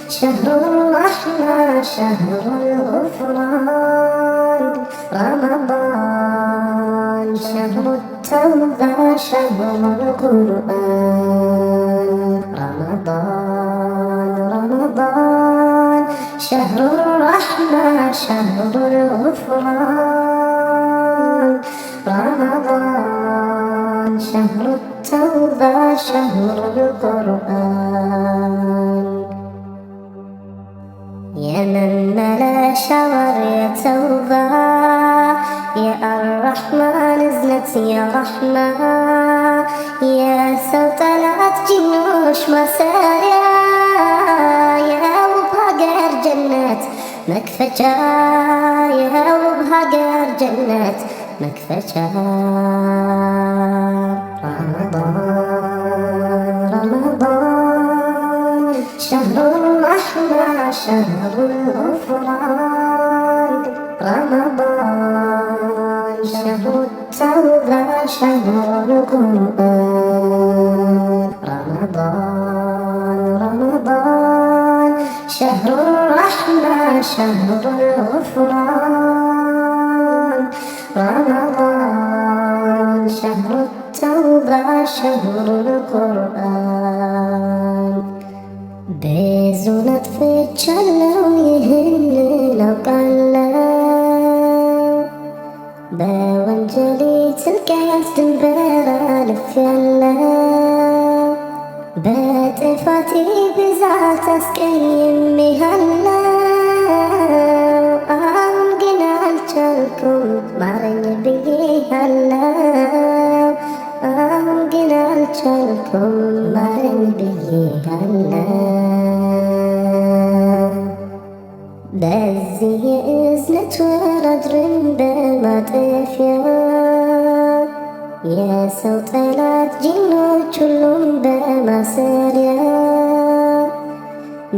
شهر الرحمة شهر الغفران رمضان شهر التوبة شهر القرآن رمضان شهر الرحمة شهر الغفران رمضان شهر التوبة شهر القرآن يا من ملا شاور يا توبة يا الرحمن ازلت يا رحمة يا سوطلات جنوش مساريا يا وبهاجر جنات مكفجا يا وبهاجر جنات مكفجا رمضان شهر الرحمة شهر الغفران رمضان شهر التوبة شهر القرآن رمضان شهر الرحمة شهر الغفران رمضان شهر التوبة شهر القرآن بزونت فتشلو يهن لوقالو بوانجلي تلقيت دنبرا لفيالو بطفاتي بزعت اسقيمي هلو አሁን ግን አልቻልኩም ማረኝ ብዬ አለው አሁን ግን አልቻልኩም ማረኝ ብዬ አለው በዚህ የእዝነት ወር አድረን በማጠፊያ የሰው ጠላት ጅኖች ሁሉም በማሰሪያ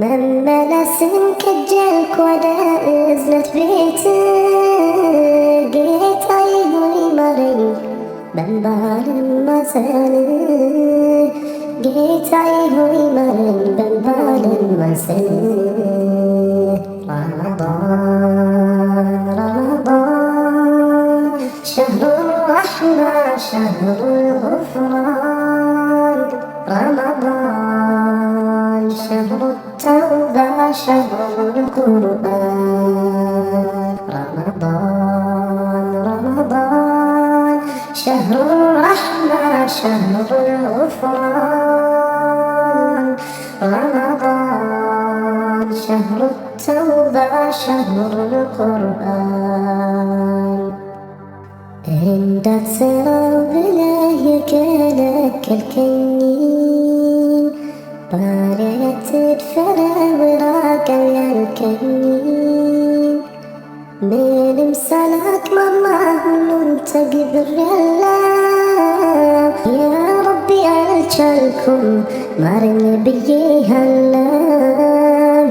መመለስን ከጀልኩ ወደ እዝነት ቤት ጌታዬ ሆይ ማረኝ በእንባ ልማጸን ጌታዬ ሆይ ማረኝ በእንባ ልማጸን رمضان شهر الرحمة شهر الغفران رمضان شهر التوبة شهر القرآن رمضان شهر الرحمة شهر الغفران رمضان شهر التوبة شهر القرآن እንዳትሰራው ብለህ የከለከልከኝን ባሪያ ትድፈረው ራቀው ያልከኝን ምንም ሳላቅማማ ሁሉን ተግብሬያለሁ ያ ረቢ አልቻልኩም ማረኝ ብዬሃለሁ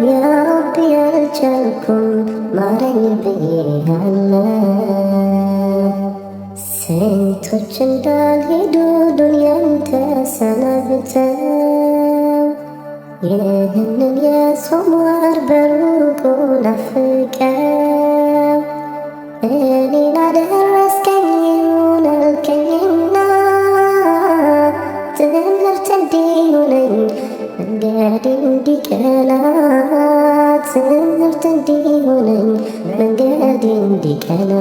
ያ ረቢ አልቻልኩም ማረኝ ብዬሃለሁ ስንቶች እንዳልሄዱ ዱንያን ተሰናብተው ይህንን የጾም ወር በሩቁ ናፍቀው እኔን አደረስከኝ ይሁን አልከኝና ትምህርት እንዲሆነኝ መንገድ እንዲቀና ትምህርት እንዲሆነኝ መንገድ እንዲቀና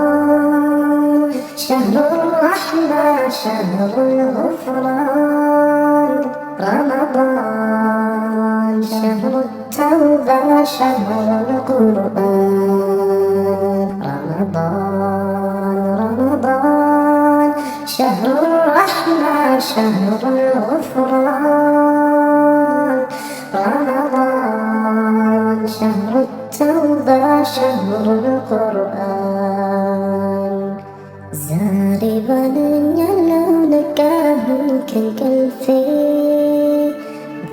رمضان شهر الرحمة شهر الغفران رمضان شهر التوبة شهر القرآن رمضان شهر الرحمة شهر الغفران رمضان شهر التوبة شهر القرآن زاري بانن يلو نكاهن كنكلفي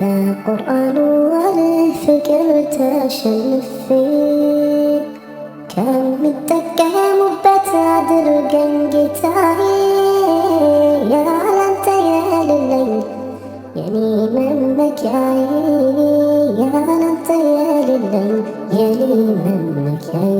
بقرآن والفكر ተሸንፌ ከሚጠቀሙበት አድርገኝ ጌታዬ ያላንተ የሌለኝ የኔ መመኪያዬ ያላንተ የሌለኝ የኔ መመኪያዬ